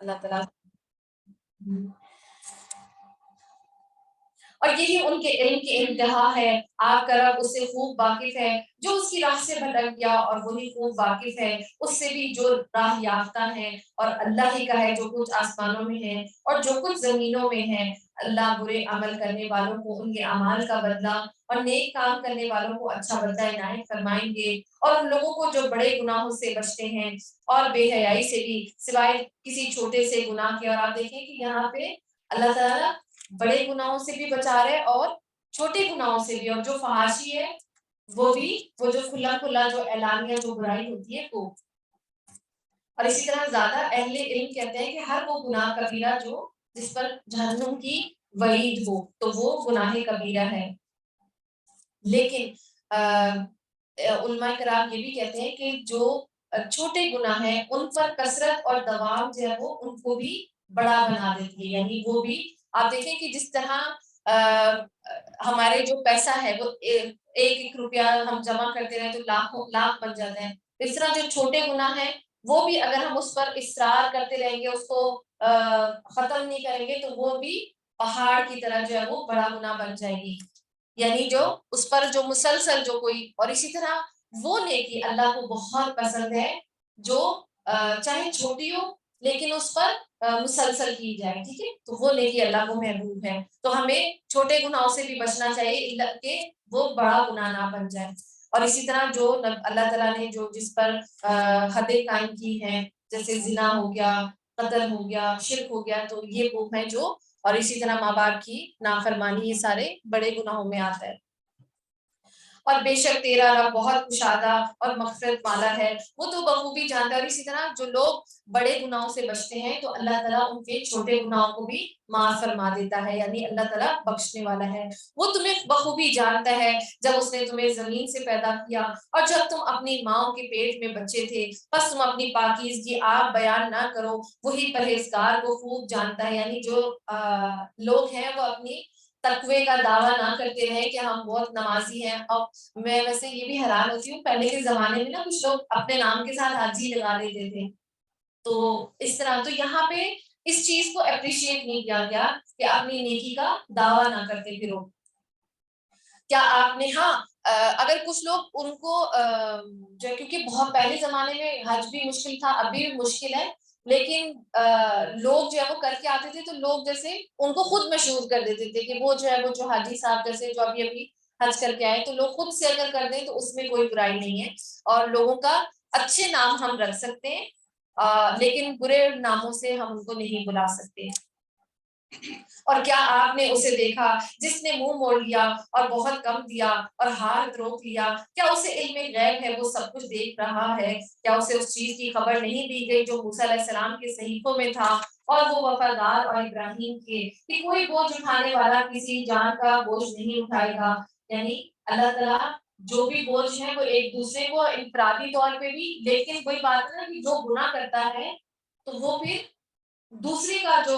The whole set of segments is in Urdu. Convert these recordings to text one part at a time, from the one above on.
اللہ تعالیٰ اور یہی ان کے علم کی انتہا ہے. آپ کا رب اس سے خوب واقف ہے جو اس کی راہ سے بھٹک گیا، اور وہی خوب واقف ہے اس سے بھی جو راہ یافتہ ہے. اور اللہ ہی کا ہے جو کچھ آسمانوں میں ہے اور جو کچھ زمینوں میں ہے. اللہ برے عمل کرنے والوں کو ان کے اعمال کا بدلہ اور نیک کام کرنے والوں کو اچھا بدلہ عنایت فرمائیں گے. اور ان لوگوں کو جو بڑے گناہوں سے بچتے ہیں اور بے حیائی سے بھی، سوائے کسی چھوٹے سے گناہ کے. اور آپ دیکھیں کہ یہاں پہ اللہ تعالیٰ بڑے گناہوں سے بھی بچا رہے اور چھوٹے گناہوں سے بھی. اور جو فحاشی ہے وہ بھی، وہ جو کھلا کھلا جو اعلانیہ جو برائی ہوتی ہے وہ. اور اسی طرح زیادہ اہل علم کہتے ہیں کہ ہر وہ گناہ کبیرہ جو جس پر جہنم کی وعید ہو تو وہ گناہ کبیرہ ہے. لیکن علماء کرام یہ بھی کہتے ہیں کہ جو چھوٹے گناہ ہیں ان پر کثرت اور دوام جو ہے وہ ان کو بھی بڑا بنا دیتی ہے. یعنی وہ بھی آپ دیکھیں کہ جس طرح ہمارے جو پیسہ ہے وہ ایک ایک روپیہ ہم جمع کرتے رہے تو لاکھوں لاکھ بن جاتے ہیں. اس طرح جو چھوٹے گناہ ہیں وہ بھی اگر ہم اس پر اصرار کرتے رہیں گے، اس کو ختم نہیں کریں گے تو وہ بھی پہاڑ کی طرح جو ہے وہ بڑا گناہ بن جائے گی. یعنی جو اس پر جو مسلسل جو کوئی. اور اسی طرح وہ نیکی اللہ کو بہت پسند ہے جو چاہے چھوٹی ہو لیکن اس پر مسلسل کی جائے. ٹھیک ہے، تو وہ نیکی اللہ کو محبوب ہے. تو ہمیں چھوٹے گناہوں سے بھی بچنا چاہیے کہ وہ بڑا گناہ نہ بن جائے. اور اسی طرح جو اللہ تعالیٰ نے جو جس پر حدیں قائم کی ہیں، جیسے زنا ہو گیا، قتل ہو گیا، شرک ہو گیا، تو یہ وہ ہیں جو. اور اسی طرح ماں باپ کی نافرمانی، یہ سارے بڑے گناہوں میں آتا ہے. اور بے شک تیرا رب بہت کشادہ اور مغفرت والا ہے، وہ تو بخوبی جانتا ہے. اور اسی طرح جو لوگ بڑے گناہوں سے بچتے ہیں تو اللہ تعالیٰ ان کے چھوٹے گناہوں کو بھی معاف فرما دیتا ہے. یعنی اللہ تعالیٰ بخشنے والا ہے. وہ تمہیں بخوبی جانتا ہے جب اس نے تمہیں زمین سے پیدا کیا اور جب تم اپنی ماں کے پیٹ میں بچے تھے، بس تم اپنی پاکیزگی آپ بیان نہ کرو، وہی پرہیزگار کو خوب جانتا ہے. یعنی جو لوگ ہیں وہ اپنی تقوی کا دعویٰ نہ کرتے رہے کہ ہم بہت نمازی ہیں. اور میں ویسے یہ بھی حیران ہوتی ہوں، پہلے کے زمانے میں نا کچھ لوگ اپنے نام کے ساتھ حاجی لگا دیتے تھے. تو اس طرح تو یہاں پہ اس چیز کو اپریشیٹ نہیں کیا گیا کہ اپنی نیکی کا دعویٰ نہ کرتے پھرو. کیا آپ نے، ہاں اگر کچھ لوگ ان کو جو کیونکہ بہت پہلے زمانے میں حج بھی مشکل تھا، ابھی بھی مشکل ہے، لیکن لوگ جو ہے وہ کر کے آتے تھے تو لوگ جیسے ان کو خود مشہور کر دیتے تھے کہ وہ جو ہے وہ جو حاجی صاحب جیسے جو ابھی حج کر کے آئے، تو لوگ خود سے اگر کر دیں تو اس میں کوئی برائی نہیں ہے. اور لوگوں کا اچھے نام ہم رکھ سکتے ہیں، لیکن برے ناموں سے ہم ان کو نہیں بلا سکتے. اور کیا آپ نے اسے دیکھا جس نے منہ موڑ لیا اور بہت کم دیا اور ہاتھ روک لیا؟ کیا اسے علم غیب ہے، وہ سب کچھ دیکھ رہا ہے؟ کیا اسے اس چیز کی خبر نہیں دی گئی جو موسیٰ علیہ السلام کے صحیفوں میں تھا اور وہ وفادار اور ابراہیم کے، کہ کوئی بوجھ اٹھانے والا کسی جان کا بوجھ نہیں اٹھائے گا. یعنی اللہ تعالیٰ جو بھی بوجھ ہے وہ ایک دوسرے کو انفرادی طور پہ بھی، لیکن کوئی بات ہے نا کہ جو گناہ کرتا ہے تو وہ پھر دوسرے کا جو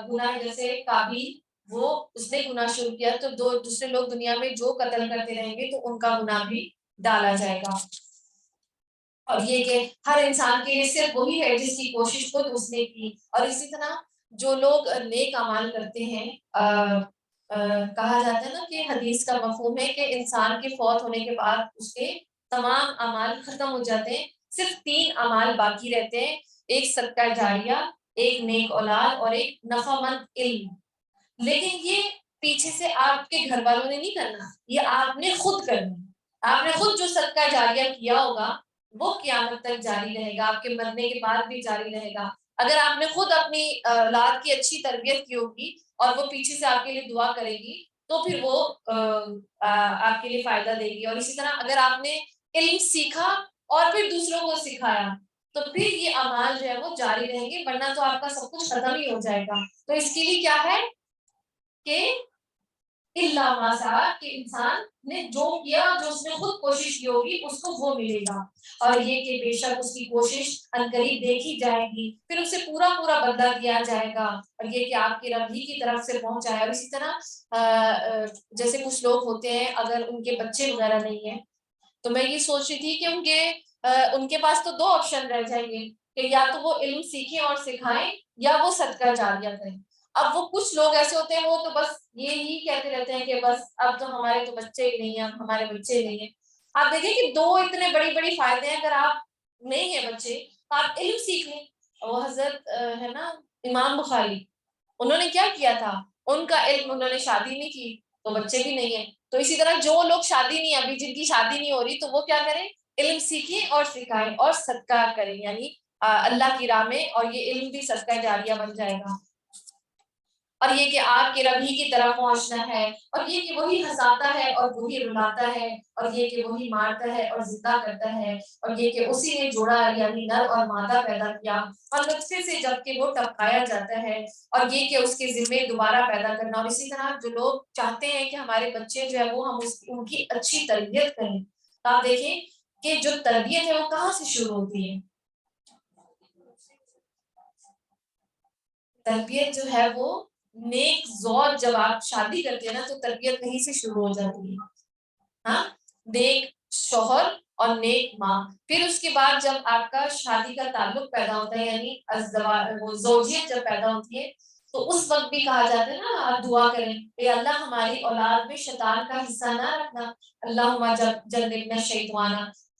گناہ ہے، جیسے قابیل وہ اس نے گناہ شروع کیا تو دو دوسرے لوگ دنیا میں جو قتل کرتے رہیں گے تو ان کا گناہ بھی ڈالا جائے گا. اور یہ کہ ہر انسان کے لیے صرف وہی ہے جس کی کوشش خود اس نے کی. اور اسی طرح جو لوگ نیک اعمال کرتے ہیں، کہا جاتا ہے نا کہ حدیث کا مفہوم ہے کہ انسان کے فوت ہونے کے بعد اس کے تمام اعمال ختم ہو جاتے ہیں، صرف 3 اعمال باقی رہتے ہیں: ایک صدقہ جاریہ، ایک نیک اولاد اور ایک نفع مند علم. لیکن یہ پیچھے سے آپ کے گھر والوں نے نہیں کرنا، یہ آپ نے خود کرنا. آپ نے خود جو صدقہ جاریہ کیا ہوگا وہ قیامت تک جاری رہے گا، آپ کے مرنے کے بعد بھی جاری رہے گا. اگر آپ نے خود اپنی اولاد کی اچھی تربیت کی ہوگی اور وہ پیچھے سے آپ کے لیے دعا کرے گی تو پھر وہ آپ کے لیے فائدہ دے گی. اور اسی طرح اگر آپ نے علم سیکھا اور پھر دوسروں کو سکھایا تو پھر یہ اعمال جو ہے وہ جاری رہیں گے، ورنہ تو آپ کا سب کچھ ختم ہی ہو جائے گا. تو اس کے لیے کیا ہے کہ الا ما سعی، کہ انسان نے جو کیا، جو اس نے خود کوشش کی ہوگی اس کو وہ ملے گا. اور یہ کہ بے شک اس کی کوشش عنقریب دیکھی جائے گی، پھر اسے پورا پورا بدلہ دیا جائے گا. اور یہ کہ آپ کے رب ہی کی طرف سے پہنچا ہے. اور اسی طرح جیسے کچھ لوگ ہوتے ہیں اگر ان کے بچے وغیرہ نہیں ہیں تو میں یہ سوچ رہی تھی کہ ان کے پاس تو 2 آپشن رہ جائیں گے کہ یا تو وہ علم سیکھیں اور سکھائیں یا وہ صدقہ جاریہ کریں. اب وہ کچھ لوگ ایسے ہوتے ہیں وہ تو بس یہی کہتے رہتے ہیں کہ بس اب تو ہمارے تو بچے ہی نہیں ہیں، اب ہمارے بچے نہیں ہیں. آپ دیکھیں کہ دو اتنے بڑی بڑی فائدے ہیں. اگر آپ نہیں ہیں بچے تو آپ علم سیکھ لیں. وہ حضرت ہے نا امام بخاری، انہوں نے کیا کیا تھا، ان کا علم، انہوں نے شادی نہیں کی تو بچے بھی نہیں ہیں. تو اسی طرح جو لوگ شادی نہیں، ابھی جن کی شادی نہیں ہو رہی، تو وہ کیا کریں، علم سیکھیں اور سکھائیں اور صدقہ کریں، یعنی اللہ کی راہ میں، اور یہ علم بھی صدقہ جاریہ بن جائے گا. اور یہ کہ آپ کے رب ہی کی طرف پہنچنا ہے، اور یہ کہ وہی ہنساتا ہے اور وہی رلاتا ہے، اور یہ کہ وہی مارتا ہے اور زندہ کرتا ہے، اور یہ کہ اسی نے جوڑا یعنی نر اور مادہ پیدا کیا اور نطفے سے جب کہ وہ ٹپکایا جاتا ہے، اور یہ کہ اس کے ذمے دوبارہ پیدا کرنا. اور اسی طرح جو لوگ چاہتے ہیں کہ ہمارے بچے جو ہے وہ ہم ان کی اچھی تربیت کریں، تو آپ دیکھیں کہ جو تربیت ہے وہ کہاں سے شروع ہوتی ہے. تربیت جو ہے وہ نیک زوج، جب آپ شادی کرتے ہیں نا تو تربیت کہیں سے شروع ہو جاتی ہے. ہاں، نیک شوہر اور نیک ماں. پھر اس کے بعد جب آپ کا شادی کا تعلق پیدا ہوتا ہے، یعنی وہ زوجیت جب پیدا ہوتی ہے، تو اس وقت بھی کہا جاتا ہے نا آپ دعا کریں کہ اللہ ہماری اولاد میں شیطان کا حصہ نہ رکھنا، اللہم جنبنا الشیطان.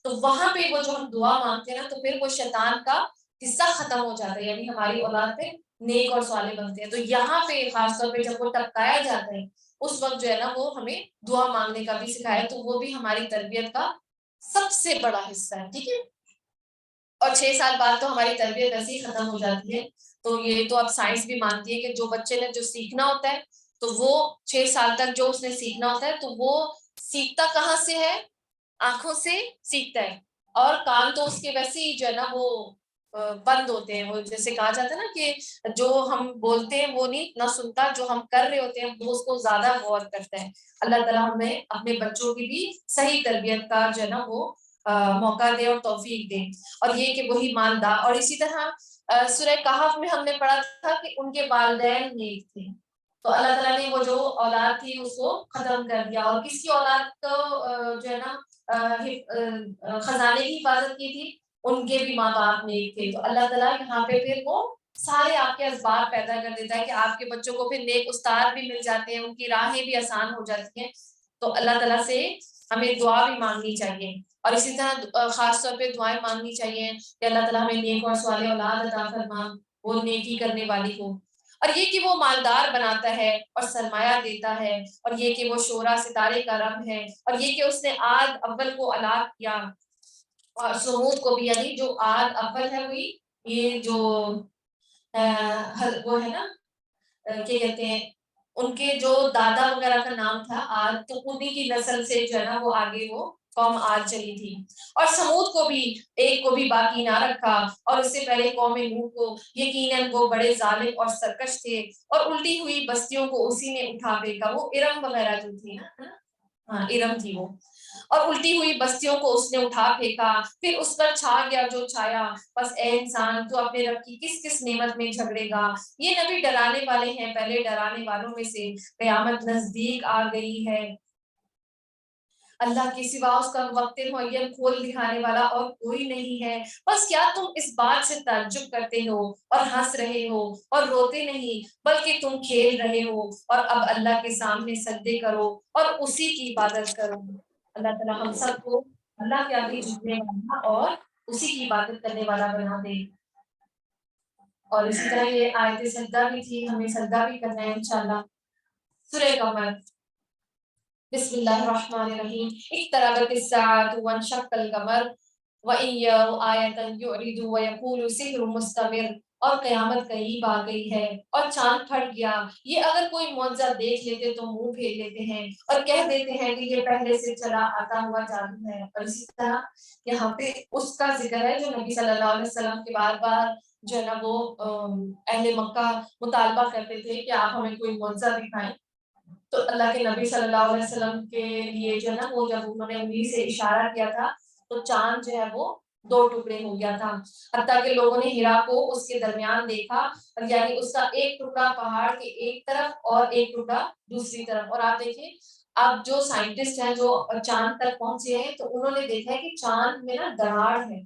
تو وہاں پہ وہ جو ہم دعا مانگتے ہیں نا، تو پھر وہ شیطان کا حصہ ختم ہو جاتا ہے، یعنی ہماری اولاد پہ نیک اور صالح بنتے ہیں. تو یہاں پہ خاص طور پہ جب وہ ٹپکایا جاتا ہے، اس وقت جو ہے نا وہ ہمیں دعا مانگنے کا بھی سکھایا، تو وہ بھی ہماری تربیت کا سب سے بڑا حصہ ہے. ٹھیک ہے. اور 6 سال بعد تو ہماری تربیت ایسے ہی ختم ہو جاتی ہے. تو یہ تو اب سائنس بھی مانتی ہے کہ جو بچے نے جو سیکھنا ہوتا ہے تو وہ 6 سال تک جو اس نے سیکھنا ہوتا ہے تو وہ سیکھتا کہاں سے ہے، آنکھوں سے سیکھتا ہے. اور کان تو اس کے ویسے ہی جو ہے نا وہ بند ہوتے ہیں. وہ جیسے کہا جاتا ہے نا کہ جو ہم بولتے ہیں وہ نہیں اتنا سنتا، جو ہم کر رہے ہوتے ہیں وہ اس کو زیادہ غور کرتا ہے. اللہ تعالیٰ ہمیں اپنے بچوں کی بھی صحیح تربیت کا جو ہے نا وہ موقع دے اور توفیق دے. اور یہ کہ وہی مالدار. اور اسی طرح سورہ کہف میں ہم نے پڑھا تھا کہ ان کے والدین نیک تھے، تو اللہ تعالیٰ نے وہ جو اولاد تھی اس کو ختم کر دیا. اور کس کی اولاد کو جو ہے نا خزانے کی حفاظت کی تھی، ان کے بھی ماں باپ نیک تھے. تو اللہ تعالیٰ یہاں پہ پھر وہ سارے آپ کے اسباب پیدا کر دیتا ہے کہ آپ کے بچوں کو پھر نیک استاد بھی مل جاتے ہیں، ان کی راہیں بھی آسان ہو جاتی ہیں. تو اللہ تعالیٰ سے ہمیں دعا بھی مانگنی چاہیے. اور اسی طرح خاص طور پہ دعائیں مانگنی چاہیے کہ اللہ تعالیٰ ہمیں نیک اور صالح اولاد عطا فرما، وہ نیکی کرنے والی ہو. اور یہ کہ وہ مالدار بناتا ہے اور سرمایہ دیتا ہے، اور یہ کہ وہ شعرا ستارے کا رب ہے، اور یہ کہ اس نے عاد اول کو ہلاک کیا اور سمود کو بھی، یعنی جو عاد اول ہے وہی یہ جو وہ ہے نا کیا کہتے ہیں ان کے جو دادا وغیرہ کا نام تھا عاد، تو انہی کی نسل سے جو ہے نا وہ آگے وہ قوم عاد چلی تھی. اور سمود کو بھی ایک کو بھی باقی نہ رکھا، اور اس سے پہلے قوم نوح کو، یقیناً وہ بڑے ظالم اور سرکش تھے، اور الٹی ہوئی بستیوں کو اسی نے اٹھا پھینکا. وہ ارم وغیرہ جو تھی نا، ہاں ارم تھی وہ. اور الٹی ہوئی بستیوں کو اس نے اٹھا پھینکا، پھر اس پر چھا گیا جو چھایا. بس اے انسان تو اپنے رب کی کس کس نعمت میں جھگڑے گا. یہ نبی ڈرانے والے ہیں پہلے ڈرانے والوں میں سے، قیامت نزدیک آ گئی ہے، اللہ کے سوا اس کا وقت معین کھول دکھانے والا اور کوئی نہیں ہے. بس کیا تم اس بات سے تعجب کرتے ہو اور ہنس رہے ہو اور روتے نہیں، بلکہ تم کھیل رہے ہو. اور اب اللہ کے سامنے سجدے کرو اور اسی کی عبادت کرو. اللہ تعالیٰ ہم سب کو اللہ کے آگے جھکنے والا اور اسی کی عبادت کرنے والا بنا دے. اور اسی طرح یہ آیت سجدہ بھی تھی، ہمیں سجدہ بھی کرنا ہے انشاءاللہ. سورہ قمر، بسم اللہ الرحمن الرحیم. اقتربت الساعة وانشق القمر وإن يروا آية يعرضوا ويقولوا سحر مستمر. اور قیامت قریب آ گئی ہے اور چاند پھٹ گیا، یہ اگر کوئی معجزہ دیکھ لیتے تو منہ پھیر لیتے ہیں اور کہہ دیتے ہیں کہ یہ پہلے سے چلا آتا ہوا جادو ہے. اور اسی طرح یہاں پہ اس کا ذکر ہے جو نبی صلی اللہ علیہ وسلم کے بار بار جو ہے نا وہ اہل مکہ مطالبہ کرتے تھے کہ آپ ہمیں کوئی معجزہ دکھائیں. تو اللہ کے نبی صلی اللہ علیہ وسلم کے لیے جو ہے نا وہ جب انہوں نے انگلی سے اشارہ کیا تھا تو چاند جو ہے وہ 2 ٹکڑے ہو گیا تھا. حتیٰ کہ لوگوں نے ہیرا کو اس کے درمیان دیکھا، یعنی اس کا ایک ٹکڑا پہاڑ کے ایک طرف اور ایک ٹکڑا دوسری طرف. اور آپ دیکھیں اب جو سائنٹسٹ ہیں جو چاند تک پہنچے ہیں تو انہوں نے دیکھا ہے کہ چاند میں نا دراڑ ہے.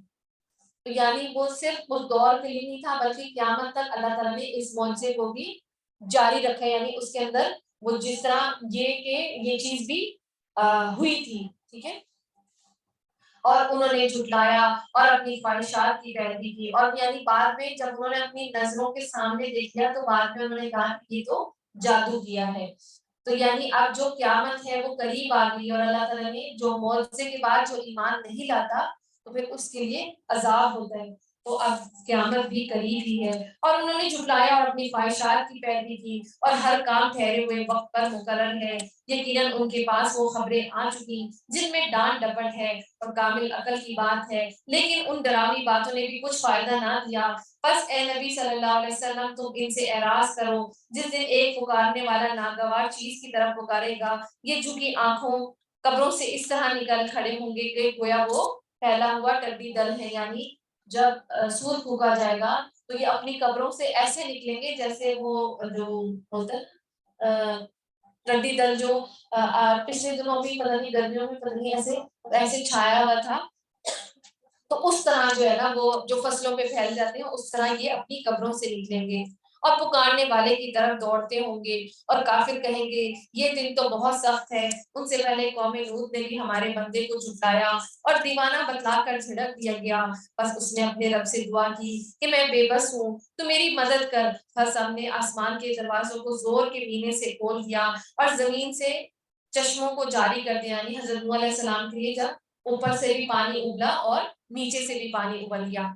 تو یعنی وہ صرف اس دور کے لیے نہیں تھا بلکہ قیامت تک اللہ تعالیٰ نے اس معجزے کو بھی جاری رکھا، یعنی اس کے اندر وہ جس طرح یہ کہ یہ چیز بھی ہوئی تھی، ٹھیک ہے، اور انہوں نے جھٹلایا اور اپنی خواہشات کی پیروی کی، اور یعنی بعد میں جب انہوں نے اپنی نظروں کے سامنے دیکھ لیا تو بعد میں انہوں نے کہا کہ یہ تو جادو کیا ہے۔ تو یعنی اب جو قیامت ہے وہ قریب آ گئی، اور اللہ تعالیٰ نے جو معجزے کے بعد جو ایمان نہیں لاتا تو پھر اس کے لیے عذاب ہوتا ہے، تو اب قیامت بھی قریب ہی ہے۔ اور انہوں نے جھٹلایا اور اپنی خواہشات کی پیروی کی، اور ہر کام ٹھہرے ہوئے وقت پر مقرر ہے، یقیناً ان کے پاس وہ خبریں آ چکی جن میں ڈانٹ ڈپٹ ہے اور کامل عقل کی بات ہے، لیکن ان ڈراوی باتوں نے بھی کچھ فائدہ نہ دیا۔ بس اے نبی صلی اللہ علیہ وسلم تم ان سے اعراض کرو، جس دن ایک پکارنے والا ناگوار چیز کی طرف پکارے گا، یہ جھکی آنکھوں قبروں سے اس طرح نکل کھڑے ہوں گے کہ گویا وہ پھیلا ہوا ٹڈی دل ہے، یعنی جب سور پھونکا جائے گا تو یہ اپنی قبروں سے ایسے نکلیں گے جیسے وہ جو ہوتا ہے ٹڈی دل جو پچھلے دنوں بھی پتہ نہیں گرمیوں میں پتہ نہیں ایسے چھایا ہوا تھا، تو اس طرح جو ہے نا وہ جو فصلوں پہ پھیل جاتے ہیں اس طرح یہ اپنی قبروں سے نکلیں گے اور پکارنے والے کی طرف دوڑتے ہوں گے، اور کافر کہیں گے یہ دن تو بہت سخت ہے، ان سے پہلے قوم لوط نے بھی ہمارے بندے کو جھٹلایا اور دیوانہ بتلا کر جھڑک دیا گیا، بس اس نے اپنے رب سے دعا کی کہ میں بے بس ہوں تو میری مدد کر، بس ہم نے آسمان کے دروازوں کو زور کے مینے سے کھول دیا اور زمین سے چشموں کو جاری کر دیا، یعنی حضرت نوح علیہ السلام کے لیے جب اوپر سے بھی پانی ابلا اور نیچے سے بھی پانی ابل گیا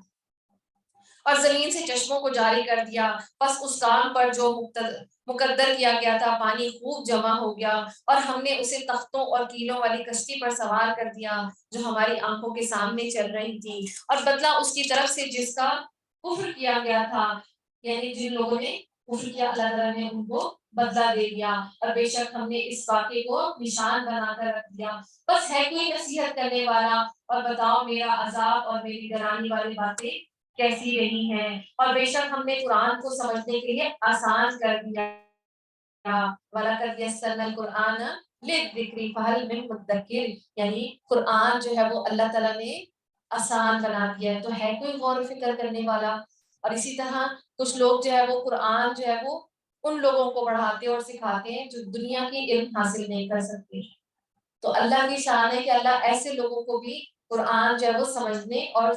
اور زمین سے چشموں کو جاری کر دیا، بس اس کام پر جو مقدر کیا گیا تھا پانی خوب جمع ہو گیا، اور ہم نے اسے تختوں اور کیلوں والی کشتی پر سوار کر دیا جو ہماری آنکھوں کے سامنے چل رہی تھی، اور بدلہ اس کی طرف سے جس کا کفر کیا گیا تھا، یعنی جن لوگوں نے کفر کیا اللہ تعالیٰ نے ان کو بدلہ دے دیا، اور بے شک ہم نے اس واقعے کو نشان بنا کر رکھ دیا، بس ہے کوئی نصیحت کرنے والا، اور بتاؤ میرا عذاب اور میری ڈرانے والی باتیں کیسی رہی ہیں، اور بے شک ہم نے قرآن کو سمجھنے کے لیے آسان کر دیا، وَلَقَدْ يَسَّرْنَا الْقُرْآنَ لِلذِّكْرِ فَهَلْ مِن مُدَّكِرٍ، یعنی قرآن جو ہے وہ اللہ تعالیٰ نے آسان بنا دیا ہے، تو ہے کوئی غور و فکر کرنے والا۔ اور اسی طرح کچھ لوگ جو ہے وہ قرآن جو ہے وہ ان لوگوں کو پڑھاتے اور سکھاتے ہیں جو دنیا کی علم حاصل نہیں کر سکتے، تو اللہ کی شان ہے کہ اللہ ایسے لوگوں کو بھی قرآن جو ہے وہ سمجھنے اور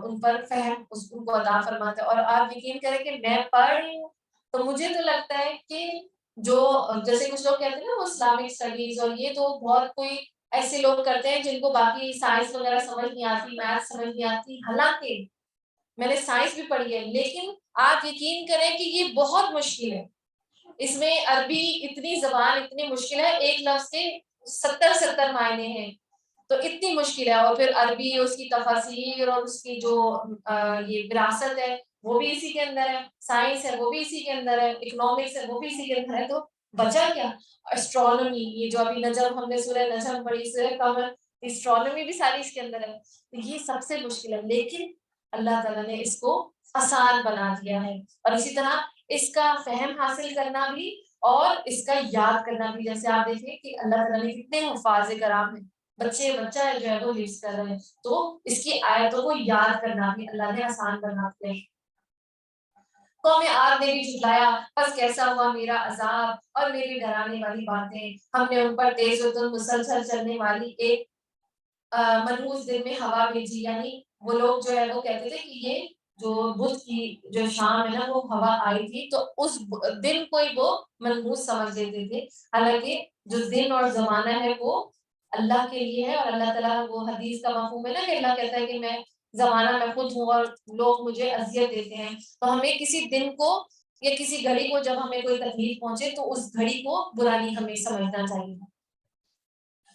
ان پر فہم ان کو عطا فرماتا ہے۔ اور آپ یقین کریں کہ میں پڑھ رہی ہوں تو مجھے تو لگتا ہے کہ جو جیسے کچھ لوگ کہتے ہیں نا وہ اسلامک اسٹڈیز اور یہ تو بہت کوئی ایسے لوگ کرتے ہیں جن کو باقی سائنس وغیرہ سمجھ نہیں آتی، میتھ سمجھ نہیں آتی، حالانکہ میں نے سائنس بھی پڑھی ہے، لیکن آپ یقین کریں کہ یہ بہت مشکل ہے، اس میں عربی اتنی زبان اتنی مشکل ہے، ایک لفظ کے 70 معنی ہیں، تو اتنی مشکل ہے، اور پھر عربی اس کی تفاسیر اور اس کی جو یہ وراثت ہے وہ بھی اسی کے اندر ہے، سائنس ہے وہ بھی اسی کے اندر ہے، اکنامکس ہے وہ بھی اسی کے اندر ہے، تو بچا کیا؟ اسٹرونومی، یہ جو ابھی نجم ہم نے سورہ نجم پڑھی، سورہ قمر، اسٹرونومی بھی ساری اس کے اندر ہے، تو یہ سب سے مشکل ہے، لیکن اللہ تعالیٰ نے اس کو آسان بنا دیا ہے، اور اسی طرح اس کا فہم حاصل کرنا بھی اور اس کا یاد کرنا بھی، جیسے آپ دیکھیں کہ اللہ تعالیٰ نے کتنے حفاظ کرام ہیں، بچہ جو ہے وہ حفظ کر رہے ہیں، تو اس کی آیتوں کو یاد کرنا بھی اللہ نے آسان بنا دیا ہے۔ قوم عاد نے بھی جھٹلایا، بس کیسا ہوا میرا عذاب اور میری ڈرانے والی باتیں، ہم نے ان پر تیز و مسلسل چلنے والی ایک منحوس دن میں ہوا بھیجی، یعنی وہ لوگ جو ہے وہ کہتے تھے کہ یہ جو بدھ کی جو شام ہے نا وہ ہوا آئی تھی تو اس دن کو ہی وہ منحوس سمجھ لیتے تھے، حالانکہ جو دن اور زمانہ ہے وہ اللہ کے لیے ہے، اور اللہ تعالیٰ وہ حدیث کا مفہوم ہے نا کہ اللہ کہتا ہے کہ میں زمانہ میں خود ہوں اور لوگ مجھے اذیت دیتے ہیں، تو ہمیں کسی دن کو یا کسی گھڑی کو جب ہمیں کوئی تکلیف پہنچے تو اس گھڑی کو برا نہیں ہمیں سمجھنا چاہیے،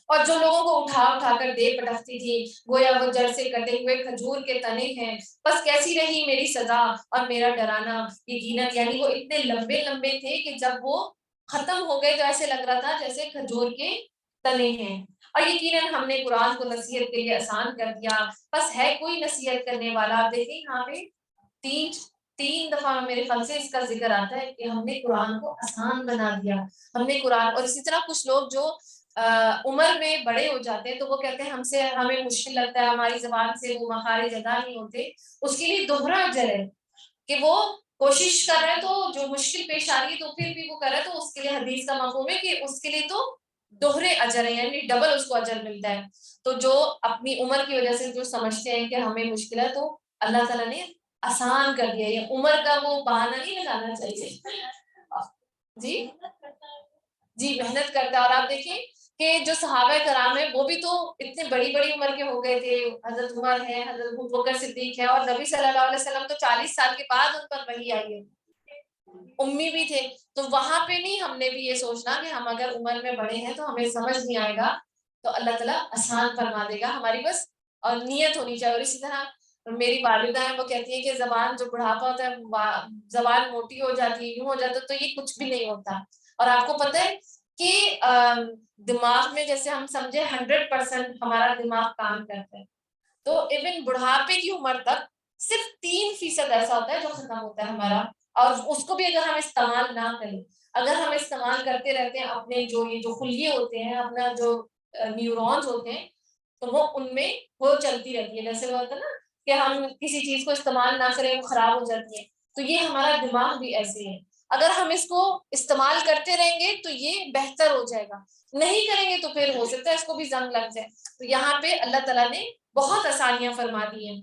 اور جو لوگوں کو اٹھا اٹھا کر دے پٹکتی تھی گویا وہ جڑ سے کٹے ہوئے کھجور کے تنے ہیں، بس کیسی رہی میری سزا اور میرا ڈرانا، یقیناً یعنی وہ اتنے لمبے لمبے تھے کہ جب وہ ختم ہو گئے تو ایسے لگ رہا تھا جیسے کھجور کے تنے ہیں، اور یقیناً ہم نے قرآن کو نصیحت کے لیے آسان کر دیا، بس ہے کوئی نصیحت کرنے والا۔ آپ دیکھیں یہاں پہ تین تین دفعہ میرے خیال سے اس کا ذکر آتا ہے کہ ہم نے قرآن کو آسان بنا دیا، ہم نے قرآن، اور اسی طرح کچھ لوگ جو عمر میں بڑے ہو جاتے ہیں تو وہ کہتے ہیں ہمیں مشکل لگتا ہے، ہماری زبان سے وہ مخارج ادا نہیں ہوتے، اس کے لیے دوہرا اجر ہے کہ وہ کوشش کر رہا ہے تو جو مشکل پیش آ رہی ہے تو پھر بھی وہ کر رہا ہے، تو اس کے لیے حدیث کا مفہوم ہے کہ اس کے لیے تو دوہرے اجر ہے، یعنی ڈبل اس کو اجر ملتا ہے۔ تو جو اپنی عمر کی وجہ سے جو سمجھتے ہیں کہ ہمیں مشکل ہے، تو اللہ تعالیٰ نے آسان کر دیا، یہ عمر کا وہ بہانہ نہیں لگانا چاہیے۔ جی جی محنت کرتا ہے، اور آپ دیکھیں کہ جو صحابہ کرام ہیں وہ بھی تو اتنے بڑی بڑی عمر کے ہو گئے تھے، حضرت عمر ہے، حضرت ابوبکر صدیق ہے، اور نبی صلی اللہ علیہ وسلم تو 40 سال کے بعد ان پر وحی آئی ہے، امی بھی تھے۔ تو وہاں پہ نہیں ہم نے بھی یہ سوچنا کہ ہم اگر عمر میں بڑے ہیں تو ہمیں سمجھ نہیں آئے گا، تو اللہ تعالیٰ آسان فرما دے گا، ہماری بس اور نیت ہونی چاہیے۔ اور اسی طرح میری والدہ ہیں، وہ کہتی ہیں کہ زبان جو بڑھاپا ہوتا ہے، زبان موٹی ہو جاتی ہے، یوں ہو جاتا ہے، تو یہ کچھ بھی نہیں ہوتا۔ اور آپ کو پتہ ہے کہ دماغ میں جیسے ہم سمجھے 100% ہمارا دماغ کام کرتا ہے، تو ایون بڑھاپے کی عمر تک صرف 3% ایسا ہوتا ہے جو ختم ہوتا ہے ہمارا، اور اس کو بھی اگر ہم استعمال نہ کریں، اگر ہم استعمال کرتے رہتے ہیں اپنے جو یہ جو خلیے ہوتے ہیں، اپنا جو نیورونز ہوتے ہیں، تو وہ ان میں وہ چلتی رہتی ہے، جیسے وہ ہوتا ہے نا کہ ہم کسی چیز کو استعمال نہ کریں وہ خراب ہو جاتی ہے، تو یہ ہمارا دماغ بھی ایسے ہے، اگر ہم اس کو استعمال کرتے رہیں گے تو یہ بہتر ہو جائے گا، نہیں کریں گے تو پھر ہو سکتا ہے اس کو بھی زنگ لگ جائے۔ تو یہاں پہ اللہ تعالیٰ نے بہت آسانیاں فرما دی ہیں۔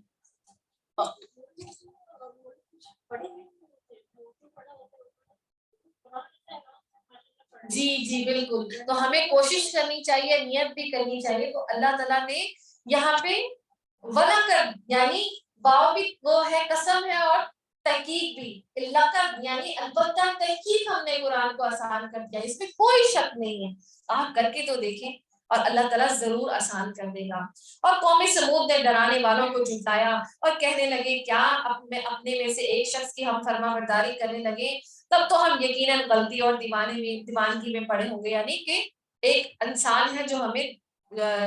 جی جی بالکل، تو ہمیں کوشش کرنی چاہیے، نیت بھی کرنی چاہیے، تو اللہ تعالیٰ نے یہاں پہ وَلَقَدْ یعنی واو بھی وہ ہے قسم ہے، اور تحقیق بھی، لقد یعنی البتہ تحقیق ہم نے قرآن کو آسان کر دیا، اس میں کوئی شک نہیں ہے، آپ کر کے تو دیکھیں اور اللہ تعالیٰ ضرور آسان کر دے گا۔ اور قوم سمود نے ڈرانے والوں کو جھٹلایا اور کہنے لگے کیا اپنے میں سے ایک شخص کی ہم فرما برداری کرنے لگے، تب تو ہم یقیناً غلطی اور دیوانگی میں پڑے ہوں گے، یعنی کہ ایک انسان ہے جو ہمیں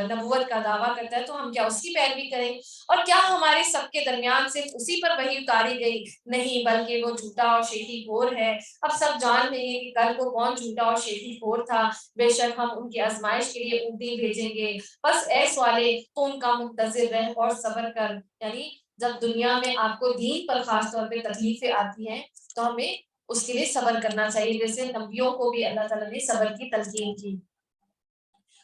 نبوت کا دعویٰ کرتا ہے، تو ہم کیا اس کی پیروی کریں؟ اور کیا ہمارے سب کے درمیان صرف اسی پر وحی اتاری گئی؟ نہیں، بلکہ وہ جھوٹا اور شیخی خور ہے۔ اب سب جان لیں گے کہ کل کو کون جھوٹا اور شیخی خور تھا، بے شک ہم ان کی آزمائش کے لیے اونٹنی بھیجیں گے، بس اے سوالے تو ان کا منتظر رہ اور صبر کر، یعنی جب دنیا میں آپ کو دین پر خاص طور پہ تکلیفیں آتی ہیں تو ہمیں اس کے لیے صبر کرنا چاہیے، جیسے نبیوں کو بھی اللہ تعالیٰ نے صبر کی تلقین کی۔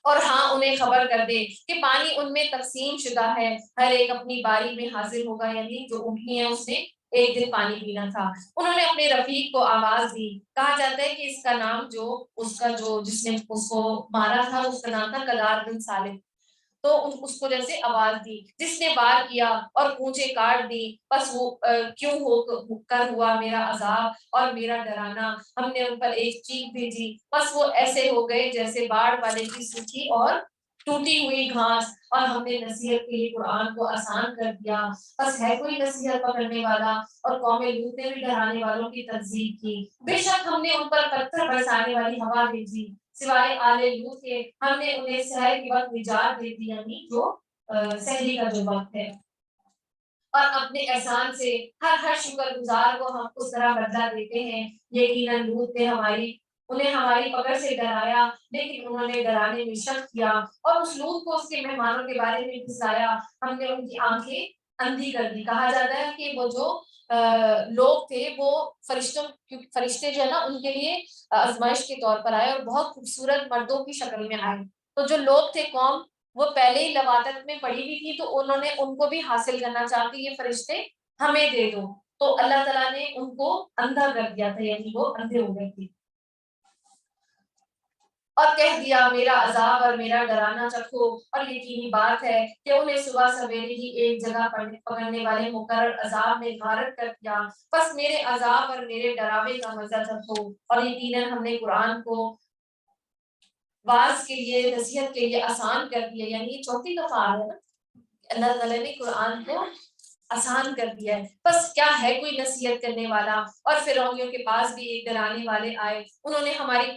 اور ہاں انہیں خبر کر دے کہ پانی ان میں تقسیم شدہ ہے، ہر ایک اپنی باری میں حاضر ہوگا، یعنی جو اونٹنی ہے اس نے ایک دن پانی پینا تھا۔ انہوں نے اپنے رفیق کو آواز دی، کہا جاتا ہے کہ اس کا نام جو جس نے اس کو مارا تھا اس کا نام تھا کدار بن سالم، تو اس کو جیسے آواز دی جس نے وار کیا اور پونچھیں کاٹ دی، بس وہ کیوں ہو کر ہوا میرا عذاب اور میرا ڈرانا، ہم نے ان پر ایک چیخ بھیجی، بس وہ ایسے ہو گئے جیسے باڑ والے کی سوکھی اور ٹوٹی ہوئی گھاس، اور ہم نے نصیحت کے لیے قرآن کو آسان کر دیا، بس ہے کوئی نصیحت پکڑنے والا؟ اور قوم لوط نے بھی ڈرانے والوں کی تکذیب کی، بے شک ہم نے ان پر پتھر برسانے والی ہوا بھیجی، سوائے آل لوط کے ہم نے انہیں سحر کے وقت نجات دے دی، یعنی جو سحری کا جو وقت ہے، اور اپنے احسان سے ہر شکر گزار کو ہم اس طرح بدلہ دیتے ہیں، یقیناً لوط نے انہیں ہماری پکڑ سے ڈرایا، لیکن انہوں نے ڈرانے میں شک کیا، اور اس لوط کو اس کے مہمانوں کے بارے میں پھسلایا، ہم نے ان کی آنکھیں اندھی کر دی۔ کہا جاتا ہے کہ وہ جو لوگ تھے وہ فرشتے جو ہے نا ان کے لیے آزمائش کے طور پر آئے اور بہت خوبصورت مردوں کی شکل میں آئے، تو جو لوگ تھے قوم وہ پہلے ہی لواطت میں پڑی ہوئی تھی، تو انہوں نے ان کو بھی حاصل کرنا چاہا کہ یہ فرشتے ہمیں دے دو، تو اللہ تعالیٰ نے ان کو اندھا کر دیا تھا، یعنی وہ اندھے ہو گئے تھے، اور کہہ دیا میرا عذاب اور میرا ڈرانا چکھو، اور یقینی بات ہے کہ انہیں صبح سویرے ہی ایک جگہ پکڑنے والے مقرر عذاب نے غارت کر دیا، بس میرے عذاب اور میرے ڈراوے کا مزہ چکھو، اور یقیناً ہم نے قرآن کو واز کے لیے نصیحت کے لیے آسان کر دیا، یعنی یہ چوتھی دفعہ آ رہا ہے نا اللہ تعالیٰ نے قرآن کو آسان کر دیا ہے، بس کیا ہے کوئی نصیحت کرنے والا؟ اور فرعونیوں کے پاس بھی ایک ڈرانے والے آئے، انہوں نے ہماری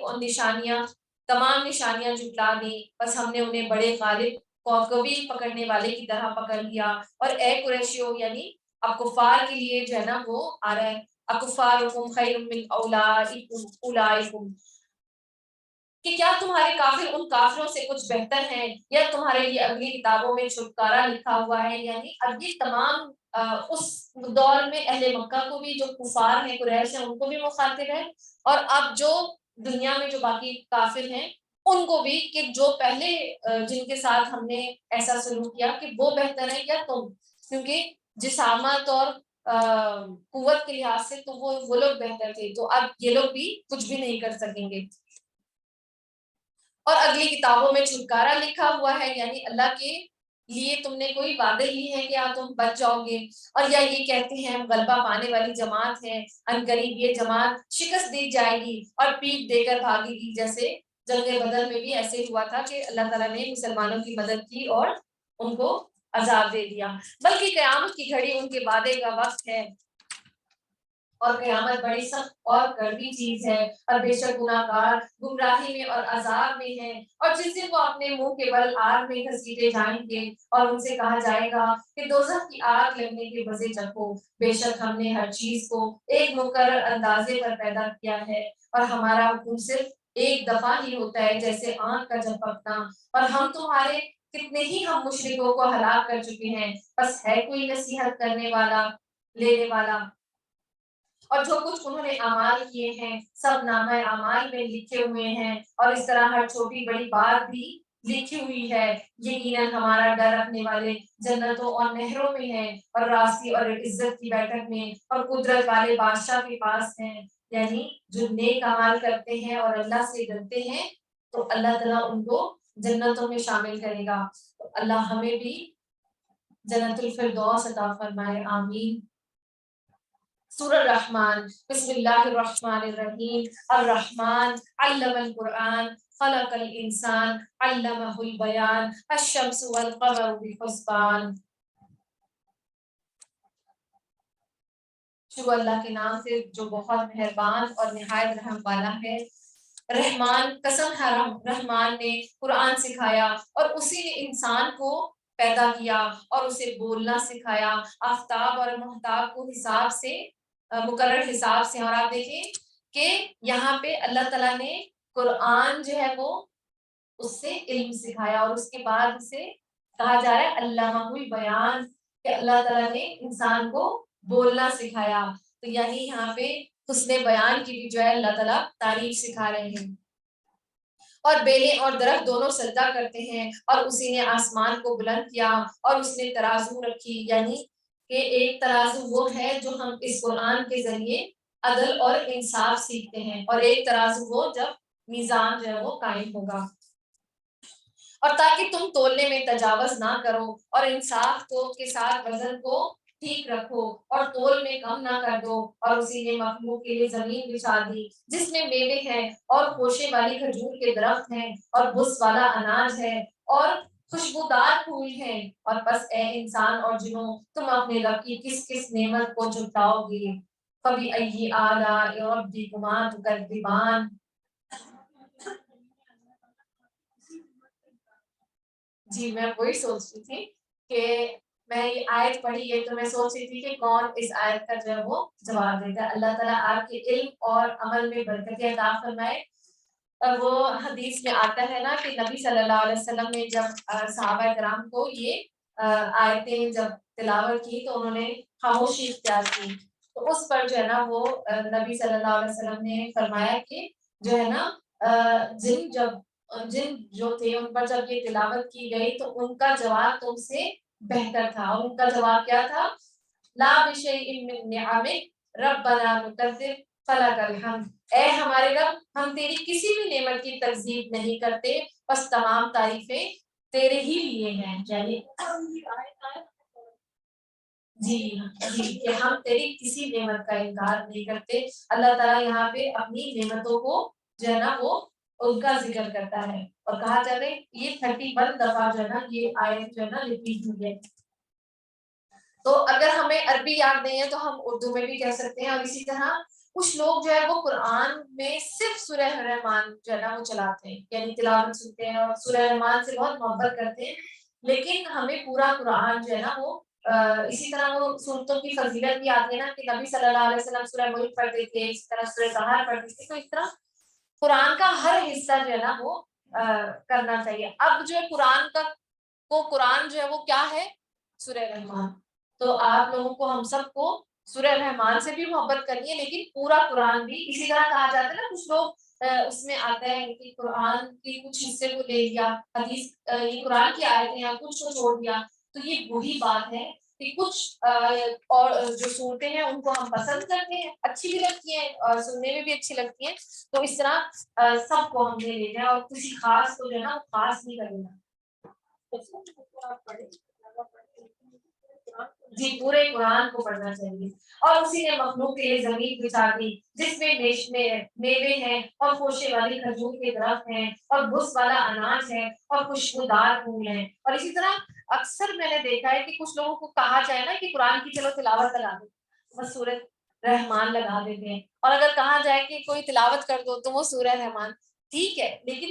تمام نشانیاں جھٹلا دی، بس ہم نے انہیں بڑے غالب کو بھی پکڑنے والے کی طرح پکڑ لیا، اور اے قریشیو یعنی اب کفار کے لیے جو ہے نا وہ آ رہا ہے، اکفارکم خیر من اولئکم کہ کیا تمہارے کافر ان کافروں سے کچھ بہتر ہیں یا تمہارے لیے اگلی کتابوں میں چھٹکارا لکھا ہوا ہے. یعنی اب یہ تمام اس دور میں اہل مکہ کو بھی جو کفار ہیں قریش ہیں ان کو بھی مخاطب ہے, اور اب جو دنیا میں جو باقی کافر ہیں ان کو بھی, کہ جو پہلے جن کے ساتھ ہم نے ایسا سلوک کیا کہ وہ بہتر ہے یا تم, کیونکہ جسامت اور قوت کے لحاظ سے تو وہ لوگ بہتر تھے, تو اب یہ لوگ بھی کچھ بھی نہیں کر سکیں گے. اور اگلی کتابوں میں چھٹکارا لکھا ہوا ہے, یعنی اللہ کے لیے تم نے کوئی وعدے لیے ہیں کہ تم بچ جاؤ گے, اور یا یہ کہتے ہیں ہم غلبہ پانے والی جماعت ہے, عنقریب یہ جماعت شکست دی جائے گی اور پیٹ دے کر بھاگے گی. جیسے جنگ بدر میں بھی ایسے ہوا تھا کہ اللہ تعالیٰ نے مسلمانوں کی مدد کی اور ان کو عذاب دے دیا. بلکہ قیامت کی گھڑی ان کے وعدے کا وقت ہے, اور قیامت بڑی سخت اور کڑوی چیز ہے, اور بے شک گناہگار گمراہی میں اور عذاب میں ہے. اور جس دن وہ اپنے منہ کے بل آگ میں گھسیٹے جائیں گے اور ان سے کہا جائے گا کہ دوزخ کی آگ لگنے کے مزے چکھو, بے شک ہم نے ہر چیز کو ایک مقرر اندازے پر پیدا کیا ہے, اور ہمارا حکم صرف ایک دفعہ ہی ہوتا ہے جیسے آنکھ کا جھپکنا, اور ہم تمہارے کتنے ہی ہم مشرکوں کو ہلاک کر چکے ہیں, بس ہے کوئی نصیحت کرنے والا لینے والا. اور جو کچھ انہوں نے اعمال کیے ہیں سب نامہ اعمال میں لکھے ہوئے ہیں, اور اس طرح ہر چھوٹی بڑی بات بھی لکھی ہوئی ہے. یقیناً ہمارا ڈر رکھنے والے جنتوں اور نہروں میں ہیں, اور راستی اور عزت کی بیٹھک میں اور قدرت والے بادشاہ کے پاس ہیں. یعنی جو نیک اعمال کرتے ہیں اور اللہ سے ڈرتے ہیں تو اللہ تعالیٰ ان کو جنتوں میں شامل کرے گا. تو اللہ ہمیں بھی جنت الفردوس عطا فرمائے, آمین. سورہ الرحمن. بسم اللہ الرحمن الرحیم. الرحمن علم القرآن خلق الانسان علمہ البیان الشمس والقمر بحسبان. شروع اللہ کے نام سے جو بہت مہربان اور نہایت رحم والا ہے. رحمان, قسم ہے رحمان نے قرآن سکھایا اور اسی نے انسان کو پیدا کیا اور اسے بولنا سکھایا, آفتاب اور محتاب کو حساب سے مقرر حساب سے. اور آپ دیکھیں کہ یہاں پہ اللہ تعالیٰ نے قرآن جو ہے وہ اس سے علم سکھایا, اور اس کے بعد اسے کہا جا رہا ہے علامہ البیان, کہ اللہ تعالیٰ نے انسان کو بولنا سکھایا. تو یعنی یہاں پہ حسن بیان کی بھی جو ہے اللہ تعالیٰ تعریف سکھا رہے ہیں. اور بیلے اور درخت دونوں سجدہ کرتے ہیں, اور اسی نے آسمان کو بلند کیا اور اس نے ترازو رکھی. یعنی کہ ایک ترازو وہ ہے جو ہم اس قرآن کے ذریعے عدل اور انصاف سیکھتے ہیں, اور ایک ترازو وہ جب میزان جو ہے وہ قائم ہوگا. اور تاکہ تم تولنے میں تجاوز نہ کرو اور انصاف کو کے ساتھ وزن کو ٹھیک رکھو اور تول میں کم نہ کر دو. اور اسی نے مخلوق کے لیے زمین بچھا دی جس میں میوے ہیں اور خوشے والی کھجور کے درخت ہیں اور بھس والا اناج ہے اور خوشبودار پھول ہیں. اور بس اے انسان اور جنوں, تم اپنے رب کی کس کس نعمت کو جھٹلاؤ گے. فبأي آلاء ربكما تكذبان. جی میں وہی سوچ رہی تھی کہ میں یہ آیت پڑھی ہے تو میں سوچ رہی تھی کہ کون اس آیت کا جو ہے وہ جواب دیتا ہے. اللہ تعالیٰ آپ کے علم اور عمل میں برکت عطا فرمائے. وہ حدیث میں آتا ہے نا کہ نبی صلی اللہ علیہ وسلم نے جب صحابہ کرام کو یہ آیتیں جب تلاوت کی تو انہوں نے خاموشی اختیار کی. تو اس پر جو ہے نا وہ نبی صلی اللہ علیہ وسلم نے فرمایا کہ جو ہے نا جن جو تھے ان پر جب یہ تلاوت کی گئی تو ان کا جواب تم سے بہتر تھا. اور ان کا جواب کیا تھا؟ لا بشیء من نعمک ربنا نکذب فلک الحمد. اے ہمارے رب, ہم تیری کسی بھی نعمت کی تکذیب نہیں کرتے, بس تمام تعریفیں تیرے ہی لیے ہیں. یعنی جی کہ ہم تیری کسی نعمت کا انکار نہیں کرتے. اللہ تعالیٰ یہاں پہ اپنی نعمتوں کو جو ہے نا وہ ان کا ذکر کرتا ہے, اور کہا جاتا ہے یہ 31 دفعہ جو ہے نا یہ آیت جو ہے نا ریپیٹ ہوئی ہے. تو اگر ہمیں عربی یاد نہیں ہے تو ہم اردو میں بھی کہہ سکتے ہیں. اور اسی طرح کچھ لوگ جو ہے وہ قرآن میں صرف سورہ رحمان جو ہے نا وہ چلاتے ہیں, یعنی تلاوت سنتے ہیں اور سورہ رحمان سے بہت محبت کرتے ہیں, لیکن ہمیں پورا قرآن جو ہے نا وہ اسی طرح وہ سورتوں کی فضیلت بھی آتی ہے نا کہ نبی صلی اللہ علیہ وسلم سورہ ملک پڑھتے تھے, اسی طرح سورہ طہار پڑھتے تھے. تو اس طرح قرآن کا ہر حصہ جو ہے نا وہ کرنا چاہیے. اب جو ہے قرآن جو ہے وہ کیا ہے؟ سورہ رحمان. تو آپ لوگوں کو ہم سب کو سورہ رحمان سے بھی محبت کرنی ہے، لیکن پورا قرآن بھی. اسی طرح کہا جاتا ہے نا کچھ لوگ اس میں آتا ہے کہ قرآن کے کچھ حصے کو لے لیا، حدیث یہ قرآن کی آیتیں ہیں کچھ کو چھوڑ دیا. تو یہ وہی بات ہے کہ کچھ اور جو صورتیں ہیں ان کو ہم پسند کرتے ہیں، اچھی بھی لگتی ہیں اور سننے میں بھی اچھی لگتی ہیں. تو اس طرح سب کو ہم نے لینا ہے اور کسی خاص کو جو ہے نا خاص نہیں کرنا. جی پورے قرآن کو پڑھنا چاہیے. اور اسی نے مخلوق کے لیے زمین بچھا دی جس میں میوے ہیں اور خوشے والی کھجور کے درخت ہیں اور بھس والا اناج ہے اور خوشبودار پھول ہیں. اور اسی طرح اکثر میں نے دیکھا ہے کہ کچھ لوگوں کو کہا جائے نا کہ قرآن کی چلو تلاوت لگا دو، بس سورۃ رحمان لگا دیتے ہیں. اور اگر کہا جائے کہ کوئی تلاوت کر دو تو وہ سورہ رحمان. ٹھیک ہے، لیکن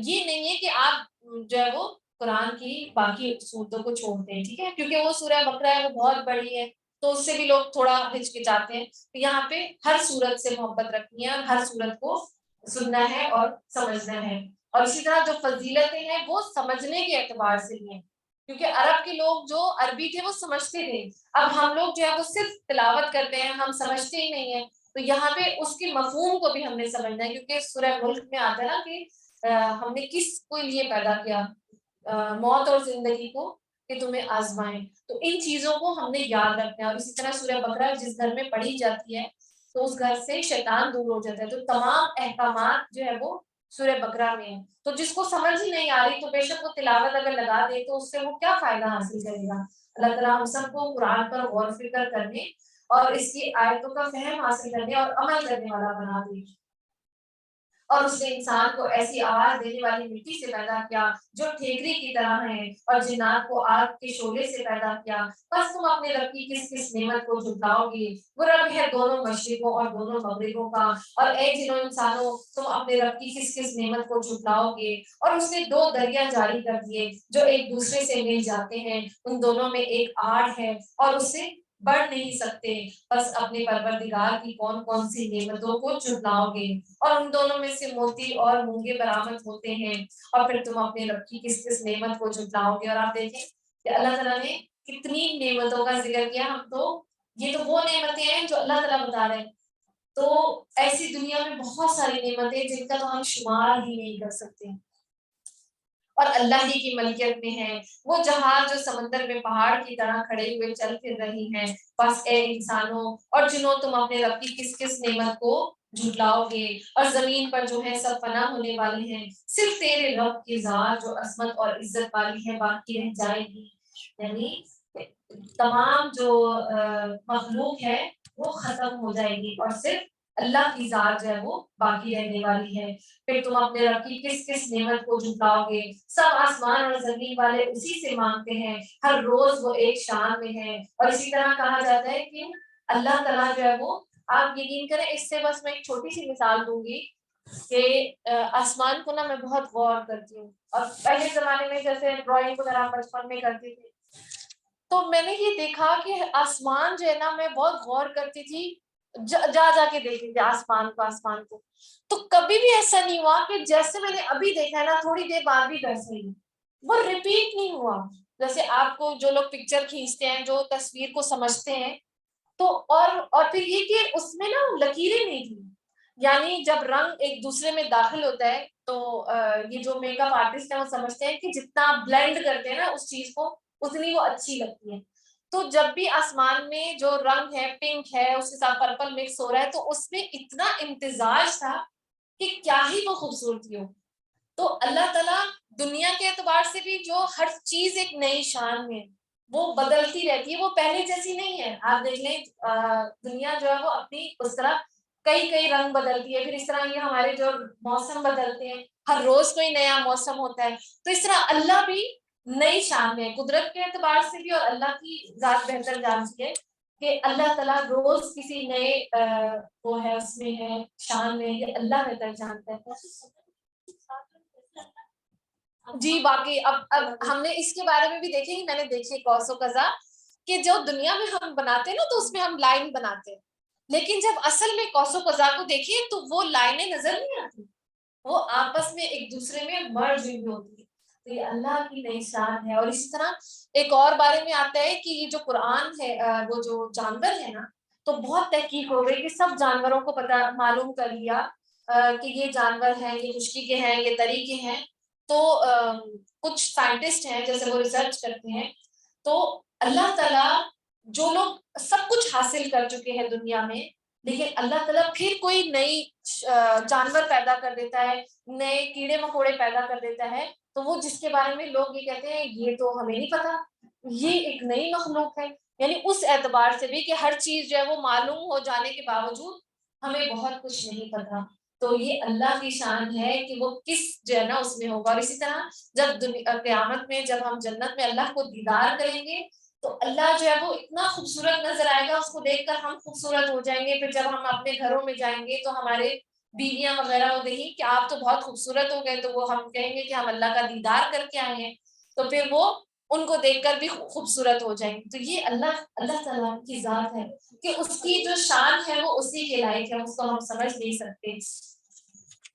یہ نہیں ہے کہ آپ جو ہے وہ قرآن کی باقی صورتوں کو چھوڑتے ہیں. ٹھیک ہے، کیونکہ وہ سورہ بقرہ ہے وہ بہت بڑی ہے تو اس سے بھی لوگ تھوڑا ہچکچاتے ہیں. تو یہاں پہ ہر صورت سے محبت رکھنی ہے اور ہر صورت کو سننا ہے اور سمجھنا ہے. اور اسی طرح جو فضیلتیں ہیں وہ سمجھنے کے اعتبار سے بھی ہیں، کیونکہ عرب کے لوگ جو عربی تھے وہ سمجھتے تھے. اب ہم لوگ جو ہے وہ صرف تلاوت کرتے ہیں، ہم سمجھتے ہی نہیں ہیں. تو یہاں پہ اس کے مفہوم کو بھی ہم نے سمجھنا ہے، کیونکہ سورہ ملک میں آتا ہے نا کہ ہم نے کس کو لیے پیدا کیا، موت اور زندگی کو کہ تمہیں آزمائیں. تو ان چیزوں کو ہم نے یاد رکھنا ہے. اور اسی طرح سورہ بقرہ جس گھر میں پڑھی جاتی ہے تو اس گھر سے شیطان دور ہو جاتا ہے. تو تمام احکامات جو ہے وہ سورہ بقرہ میں ہے. تو جس کو سمجھ ہی نہیں آ رہی تو بے شک وہ تلاوت اگر لگا دے تو اس سے وہ کیا فائدہ حاصل کرے گا. اللہ تعالیٰ ہم سب کو قرآن پر غور و فکر کرنے اور اس کی آیتوں کا فہم حاصل کرنے اور عمل کرنے والا بنا دے. اور اس نے انسان کو ایسی آواز دینے والی مٹی سے پیدا کیا جو ٹھیکری کی طرح ہے، اور جنات کو آگ کے شعلے سے پیدا کیا. بس تم اپنے رب کی کس کس نعمت کو جھٹلاؤ گے؟ وہ رب ہے دونوں مشرقوں اور دونوں مغربوں کا. اور اے جنوں انسانوں تم اپنے رب کی کس کس نعمت کو جھٹلاؤ گے؟ اور اس نے دو دریا جاری کر دیے جو ایک دوسرے سے مل جاتے ہیں، ان دونوں میں ایک آڑ ہے اور اس سے بڑھ نہیں سکتے. بس اپنے پروردگار کی کون کون سی نعمتوں کو جھٹلاؤ گے؟ اور ان دونوں میں سے موتی اور مونگے برآمد ہوتے ہیں. اور پھر تم اپنے رب کی کس کس نعمت کو جھٹلاؤ گے؟ اور آپ دیکھیں کہ اللہ تعالیٰ نے کتنی نعمتوں کا ذکر کیا. ہم تو یہ تو وہ نعمتیں ہیں جو اللہ تعالیٰ بتا رہے ہیں. تو ایسی دنیا میں بہت ساری نعمتیں جن کا تو ہم شمار ہی نہیں کر سکتے. اور اللہ ہی کی ملکیت میں ہے وہ جہاز جو سمندر میں پہاڑ کی طرح کھڑے ہوئے چل پھر رہی ہیں. بس اے انسانوں اور جنوں تم اپنے رب کی کس کس نعمت کو جھٹلاؤ گے؟ اور زمین پر جو ہے سب فنا ہونے والے ہیں، صرف تیرے رب کی ذات جو عظمت اور عزت والی ہے باقی رہ جائے گی. یعنی تمام جو مخلوق ہے وہ ختم ہو جائے گی اور صرف اللہ کی ذات جو ہے وہ باقی رہنے والی ہے. پھر تم اپنے رب کی کس کس نعمت کو جھٹلاؤ گے؟ سب آسمان اور زمین والے اسی سے مانگتے ہیں، ہر روز وہ ایک شان میں ہے. اور اسی طرح کہا جاتا ہے کہ اللہ تعالیٰ جو ہے وہ، آپ یقین کریں اس سے بس میں ایک چھوٹی سی مثال دوں گی کہ آسمان کو نا میں بہت غور کرتی ہوں. اور پہلے زمانے میں جیسے ڈرائنگ وغیرہ بچپن میں کرتی تھی تو میں نے یہ دیکھا کہ آسمان جو ہے نا میں بہت غور کرتی تھی، جا کے دیکھتی تھی آسمان کو. تو کبھی بھی ایسا نہیں ہوا کہ جیسے میں نے ابھی دیکھا ہے نا تھوڑی دیر بعد بھی ویسے ہی وہ ریپیٹ نہیں ہوا. جیسے آپ کو جو لوگ پکچر کھینچتے ہیں جو تصویر کو سمجھتے ہیں تو اور پھر یہ کہ اس میں نا لکیریں نہیں تھی. یعنی جب رنگ ایک دوسرے میں داخل ہوتا ہے تو یہ جو میک اپ آرٹسٹ ہیں وہ سمجھتے ہیں کہ جتنا بلینڈ کرتے ہیں نا اس چیز کو اتنی وہ اچھی لگتی ہے. تو جب بھی آسمان میں جو رنگ ہے پنک ہے اس کے ساتھ پرپل مکس ہو رہا ہے تو اس میں اتنا امتزاج تھا کہ کیا ہی وہ خوبصورتی ہو. تو اللہ تعالیٰ دنیا کے اعتبار سے بھی جو ہر چیز ایک نئی شان میں وہ بدلتی رہتی ہے، وہ پہلے جیسی نہیں ہے. آپ دیکھ لیں دنیا جو ہے وہ اپنی اس طرح کئی رنگ بدلتی ہے. پھر اس طرح یہ ہمارے جو موسم بدلتے ہیں، ہر روز کوئی نیا موسم ہوتا ہے. تو اس طرح اللہ بھی نئی شان میں قدرت کے اعتبار سے بھی، اور اللہ کی ذات بہتر جانتی ہے کہ اللہ تعالیٰ روز کسی نئے وہ ہے اس میں ہے شان میں، یہ اللہ بہتر جانتا ہے. جی باقی اب ہم نے اس کے بارے میں بھی دیکھے، میں نے دیکھی قوس و قزح کہ جو دنیا میں ہم بناتے ہیں نا تو اس میں ہم لائن بناتے ہیں. لیکن جب اصل میں قوس و قزح کو دیکھیں تو وہ لائنیں نظر نہیں آتی، وہ آپس میں ایک دوسرے میں مرج ہوئی ہوتی ہے. تو یہ اللہ کی نئی شان ہے. اور اسی طرح ایک اور بارے میں آتا ہے کہ یہ جو قرآن ہے وہ جو جانور ہے نا، تو بہت تحقیق ہو گئی کہ سب جانوروں کو پتا معلوم کر لیا کہ یہ جانور ہیں، یہ خشکی کے ہیں، یہ تری کے ہیں. تو کچھ سائنٹسٹ ہیں جیسے وہ ریسرچ کرتے ہیں، تو اللہ تعالیٰ جو لوگ سب کچھ حاصل کر چکے ہیں دنیا میں، لیکن اللہ تعالیٰ پھر کوئی نئی جانور پیدا کر دیتا ہے، نئے کیڑے مکوڑے پیدا کر دیتا ہے، تو وہ جس کے بارے میں لوگ یہ کہتے ہیں یہ تو ہمیں نہیں پتا، یہ ایک نئی مخلوق ہے. یعنی اس اعتبار سے بھی کہ ہر چیز جو ہے وہ معلوم ہو جانے کے باوجود ہمیں بہت کچھ نہیں پتا. تو یہ اللہ کی شان ہے کہ وہ کس جو ہے نا اس میں ہوگا. اور اسی طرح جب قیامت میں جب ہم جنت میں اللہ کو دیدار کریں گے تو اللہ جو ہے وہ اتنا خوبصورت نظر آئے گا، اس کو دیکھ کر ہم خوبصورت ہو جائیں گے. پھر جب ہم اپنے گھروں میں جائیں گے تو ہمارے بیویاں وغیرہ وہ دیکھیں کہ آپ تو بہت خوبصورت ہو گئے، تو وہ ہم کہیں گے کہ ہم اللہ کا دیدار کر کے آئے ہیں، تو پھر وہ ان کو دیکھ کر بھی خوبصورت ہو جائیں گے. تو یہ اللہ تعالیٰ کی ذات ہے کہ اس کی جو شان ہے وہ اسی کے لائق ہے، اس کو ہم سمجھ نہیں سکتے.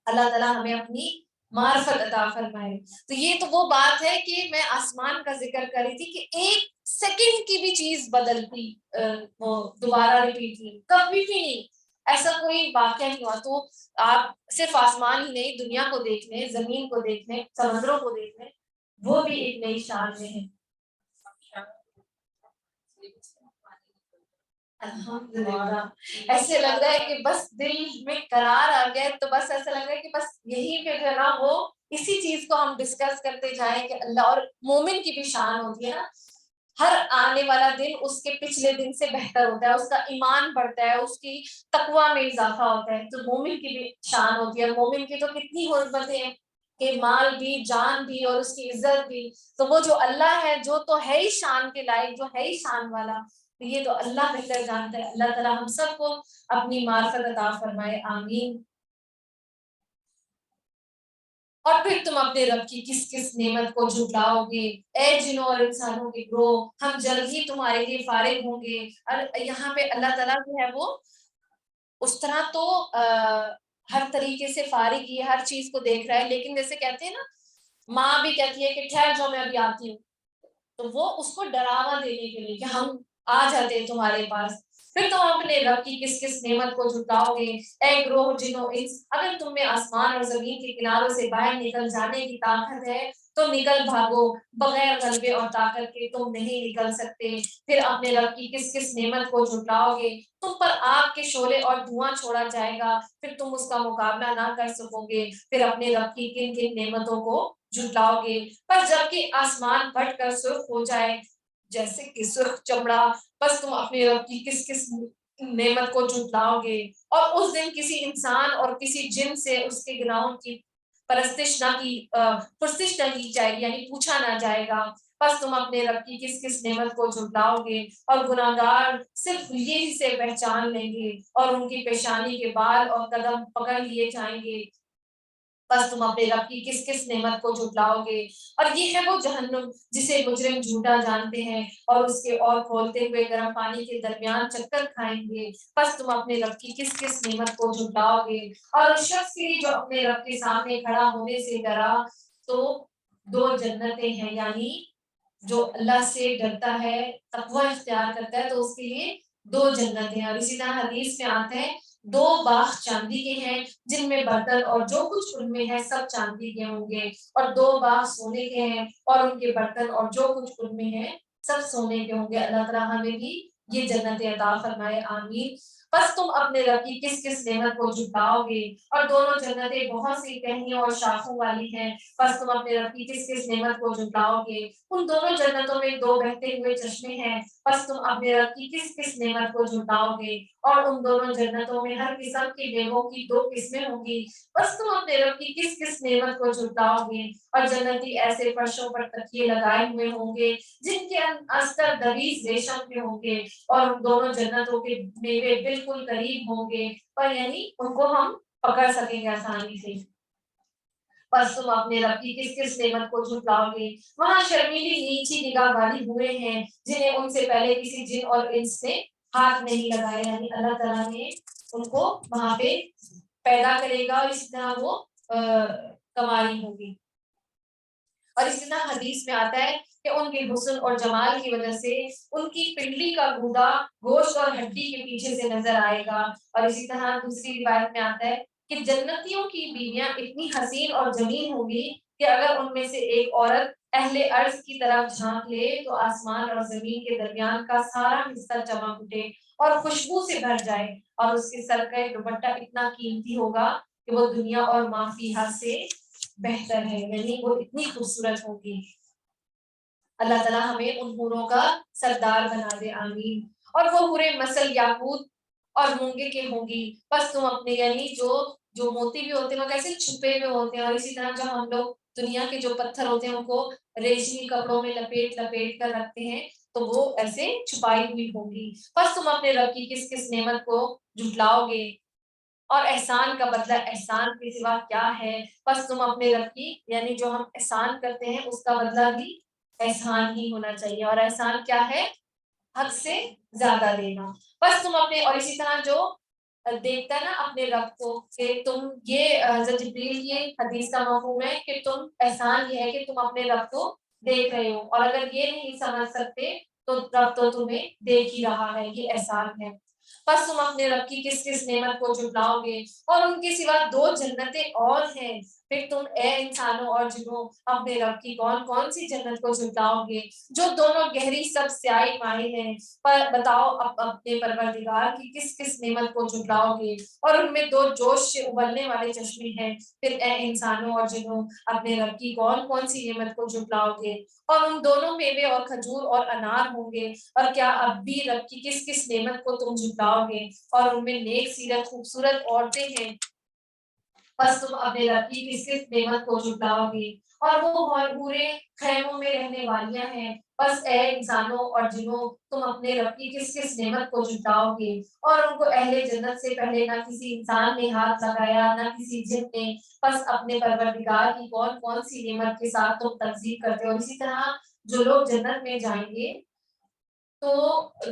اللہ تعالیٰ ہمیں اپنی معرفت عطا فرمائے. تو یہ تو وہ بات ہے کہ میں آسمان کا ذکر کر رہی تھی کہ ایک سیکنڈ کی بھی چیز بدلتی وہ دوبارہ ریپیٹ نہیں، کبھی بھی نہیں، ایسا کوئی واقعہ نہیں ہوا. تو آپ صرف آسمان ہی نہیں، دنیا کو دیکھ لیں، زمین کو دیکھ لیں، سمندروں کو دیکھ لیں، وہ بھی ایک نئی شان میں ہے. الحمدللہ. ایسے لگ رہا ہے کہ بس دل میں قرار آ گیا ہے، تو بس ایسا لگ رہا ہے کہ بس یہی پہ جو ہے نا وہ اسی چیز کو ہم ڈسکس کرتے جائیں کہ اللہ. اور مومن کی بھی شان ہوتی ہے نا، ہر آنے والا دن اس کے پچھلے دن سے بہتر ہوتا ہے، اس کا ایمان بڑھتا ہے، اس کی تقوی میں اضافہ ہوتا ہے. تو مومن کی بھی شان ہوتی ہے. مومن کی تو کتنی حرمتیں ہیں کہ مال بھی، جان بھی، اور اس کی عزت بھی. تو وہ جو اللہ ہے جو تو ہے ہی شان کے لائق، جو ہے ہی شان والا، تو یہ تو اللہ بہتر جانتا ہے. اللہ تعالیٰ ہم سب کو اپنی معرفت عطا فرمائے، آمین. اور پھر تم اپنے رب کی کس کس نعمت کو جھٹلاؤ گے، اے جنوں اور انسانوں کے گروہ، ہم جلد ہی تمہارے لیے فارغ ہوں گے. اور یہاں پہ اللہ تعالیٰ جو ہے وہ اس طرح تو ہر طریقے سے فارغ ہی ہے، ہر چیز کو دیکھ رہا ہے. لیکن جیسے کہتے ہیں نا، ماں بھی کہتی ہے کہ ٹھہر جاؤ میں ابھی آتی ہوں، تو وہ اس کو ڈراوا دینے کے لیے کہ ہم آ جاتے ہیں تمہارے پاس. پھر تم اپنے رب کی کس کس نعمت کو جھٹلاؤ گے، اے گروہ جنوں انس، اگر تم میں آسمان اور زمین کے کناروں سے باہر نکل جانے کی طاقت ہے تو نکل بھاگو، بغیر غلبے اور طاقت کے تم نہیں نکل سکتے. پھر اپنے رب کی کس کس نعمت کو جھٹلاؤ گے، تم پر آگ کے شعلے اور دھواں چھوڑا جائے گا، پھر تم اس کا مقابلہ نہ کر سکو گے. پھر اپنے رب کی کن کن نعمتوں کو جھٹلاؤ گے، پر جبکہ آسمان پھٹ کر سرخ ہو جائے جیسے کہ سرخ چمڑا، بس تم اپنے رب کی کس کس نعمت کو جھٹلاؤ گے. اور اس دن کسی انسان اور کسی جن سے اس کے گناہوں کی پرستش نہ کی پرستش نہ کی جائے گی، یعنی پوچھا نہ جائے گا. بس تم اپنے رب کی کس کس نعمت کو جھٹلاؤ گے، اور گناہگار صرف یہی سے پہچان لیں گے، اور ان کی پیشانی کے بال اور قدم پکڑ لیے جائیں گے. بس تم اپنے رب کی کس کس نعمت کو جھٹلاؤ گے. اور یہ ہے وہ جہنم جسے مجرم جھوٹا جانتے ہیں، اور اس کے اور کھولتے ہوئے گرم پانی کے درمیان چکر کھائیں گے. بس تم اپنے رب کی کس کس نعمت کو جھٹلاؤ گے. اور اس شخص کے لیے جو اپنے رب کے سامنے کھڑا ہونے سے ڈرا، تو دو جنتیں ہیں، یعنی جو اللہ سے ڈرتا ہے، تقوی اختیار کرتا ہے، تو اس کے لیے دو جنتیں ہیں. اور اسی طرح حدیث میں آتے ہیں دو باغ چاندی کے ہیں جن میں برتن اور جو کچھ ان میں ہے سب چاندی کے ہوں گے، اور دو باغ سونے کے ہیں اور ان کے برتن اور جو کچھ ان میں ہے سب سونے کے ہوں گے. اللہ تعالیٰ ہمیں بھی یہ جنتیں عطا فرمائے، آمین. بس تم اپنے رب کی کس کس نعمت کو جھٹلاؤ گے، اور دونوں جنتیں بہت سی ٹہنیوں اور شاخوں والی ہیں. بس تم اپنے رب کی کس کس نعمت کو جھٹلاؤ گے، ان دونوں جنتوں میں دو بہتے ہوئے چشمے ہیں. بس تم اپنے رب کی کس کس نعمت کو جھٹلاؤ گے، اور ان دونوں جنتوں میں ہر قسم کی میووں کی دو قسمیں ہوں گی. بس تم اپنے رب کی کس کس نعمت کو جھٹلاؤ گے، اور جنتی ایسے فرشوں پر تکیے لگائے ہوئے ہوں گے جن کے استر دبیز ریشم کے ہوں گے، اور ان دونوں جنتوں کے میوے بالکل قریب ہوں گے، پر یعنی ان کو ہم پکڑ سکیں گے آسانی سے. بس تم اپنے رب کی کس کس نعمت کو جھٹلاؤ گے. وہاں شرمیلی نیچی نگاہ والے ہوئے ہیں جنہیں ان سے پہلے کسی جن اور انس نے ہاتھ نہیں لگائے، یعنی اللہ تعالیٰ نے ان کو وہاں پہ پیدا کرے گا اور اسی طرح وہ کماری ہوگی۔ اور اسی طرح حدیث میں آتا ہے کہ ان کے حسن اور جمال کی وجہ سے ان کی پنڈلی کا گودا گوشت اور ہڈی کے پیچھے سے نظر آئے گا۔ اور اسی طرح دوسری روایت میں آتا ہے کہ جنتیوں کی بیویاں اتنی حسین اور جمیل ہوں گی کہ اگر ان میں سے ایک عورت اہل ارض کی طرف جھانک لے تو آسمان اور زمین کے درمیان کا سارا حصہ چمک اٹھے اور خوشبو سے بھر جائے، اور اس کے سر کا دوپٹہ اتنا قیمتی ہوگا کہ وہ دنیا اور ما فیہا سے بہتر ہے، یعنی وہ اتنی خوبصورت ہوگی۔ اللہ تعالیٰ ہمیں ان حوروں کا سردار بنا دے، آمین۔ اور وہ حوریں مثل یاقوت اور مونگے کے ہوں گی، بس تم اپنے، یعنی جو موتی بھی ہوتے ہیں وہ کیسے چھپے ہوئے ہوتے ہیں، اور اسی طرح جو ہم لوگ دنیا کے جو پتھر ہوتے ہیں ان کو ریشمی کپڑوں میں لپیٹ لپیٹ کر رکھتے ہیں، تو وہ ایسے چھپائی ہوئی ہوں گی۔ بس تم اپنے رب کی کس کس نعمت کو جھٹلاؤ گے، اور احسان کا بدلہ احسان کے سوا کیا ہے، بس تم اپنے رب کی، یعنی جو ہم احسان کرتے ہیں اس کا بدلہ بھی احسان ہی ہونا چاہیے، اور احسان کیا ہے، حد سے زیادہ دینا۔ بس تم اپنے، اور اسی طرح جو دیکھتا ہے نا اپنے رب کو، کہ تم یہ حضرت جبریل کی حدیث کا مفہوم ہے کہ تم، احسان یہ ہے کہ تم اپنے رب کو دیکھ رہے ہو، اور اگر یہ نہیں سمجھ سکتے تو رب تو تمہیں دیکھ ہی رہا ہے، یہ احسان ہے۔ بس تم اپنے رب کی کس کس نعمت کو جھٹلاؤ گے، اور ان کے سوا دو جنتیں اور ہیں، پھر تم اے انسانوں اور جنوں اپنے رب کی کون کون سی جنت کو جھٹلاؤ گے جو دونوں گہری سب سیاہی مائل ہیں، پر بتاؤ اپنے پروردگار کی کس کس نعمت کو جھٹلاؤ گے، اور ان میں دو جوش سے ابلنے والے چشمے ہیں، پھر اے انسانوں اور جنوں اپنے رب کی کون کون سی نعمت کو جھٹلاؤ گے، اور ان دونوں میوے اور کھجور اور انار ہوں گے، اور کیا اب بھی رب کی کس کس نعمت کو تم جھٹلاؤ گے، اور ان میں نیک سیرت خوبصورت عورتیں ہیں، بس تم اپنے رب کی کس کس نعمت کو جھٹلاؤ گے، اور وہ حوریں خیموں میں رہنے والیاں ہیں، بس اے انسانوں اور جنوں تم اپنے رب کی کس کس نعمت کو جھٹلاؤ گے، اور ان کو اہل جنت سے پہلے نہ کسی انسان نے ہاتھ لگایا نہ کسی جن نے، بس اپنے پروردگار کی کون کون سی نعمت کے ساتھ تم تکذیب کرتے ہو۔ اور اسی طرح جو لوگ جنت میں جائیں گے تو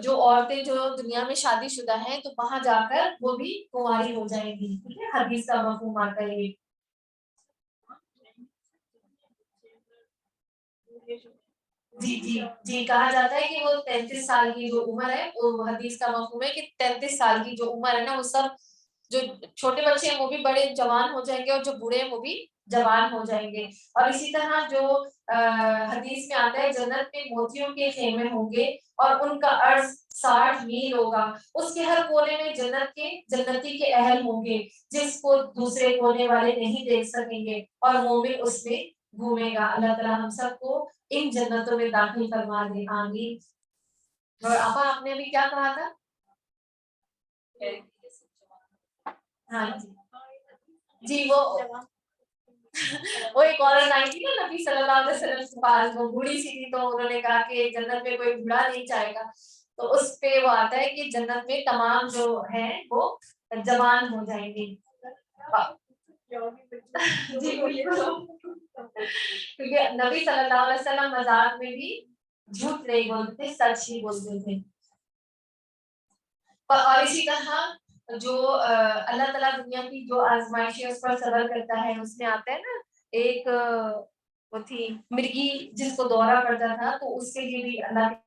جو عورتیں جو دنیا میں شادی شدہ ہیں تو وہاں جا کر وہ بھی کنواری ہو جائیں گی، ٹھیک ہے، حدیث کا مفہوم آتا ہے یہ۔ جی جی جی، کہا جاتا ہے کہ وہ 33 سال کی جو عمر ہے، وہ حدیث کا مفہوم ہے کہ 33 سال کی جو عمر ہے نا، وہ سب جو چھوٹے بچے ہیں وہ بھی بڑے جوان ہو جائیں گے، اور جو بوڑھے ہیں وہ بھی جوان ہو جائیں گے۔ اور اسی طرح جو حدیث میں آتا ہے جنت میں موتیوں کے خیمے ہوں گے اور ان کا عرض 60 میل ہوگا، اس کے ہر کونے میں جنت کے جنتی کے اہل ہوں گے جس کو دوسرے کونے والے نہیں دیکھ سکیں گے، اور مومن اس میں گھومے گا۔ اللہ تعالیٰ ہم سب کو ان جنتوں میں داخل فرما دے، آمین۔ اور آپ نے ابھی کیا کہا تھا؟ ہاں جی جی، وہ ایک عورت آئی تھی نا نبی صلی اللہ علیہ وسلم کے پاس، وہ بوڑھی سی تھی، تو انہوں نے کہا کہ جنت میں کوئی بوڑھا نہیں جائے گا، تو اس پہ وہ آتا ہے کہ جنت میں تمام جو ہیں وہ جوان ہو جائیں گے۔ جی کیونکہ نبی صلی اللہ علیہ وسلم مذاق میں بھی جھوٹ نہیں بولتے، سچ ہی بولتے تھے۔ اور اسی طرح جو اللہ تعالیٰ دنیا کی جو آزمائشیں اس پر صبر کرتا ہے، اس میں آتا ہے نا ایک وہ تھی مرغی جس کو دورہ پڑتا تھا، تو اس کے لیے بھی اللہ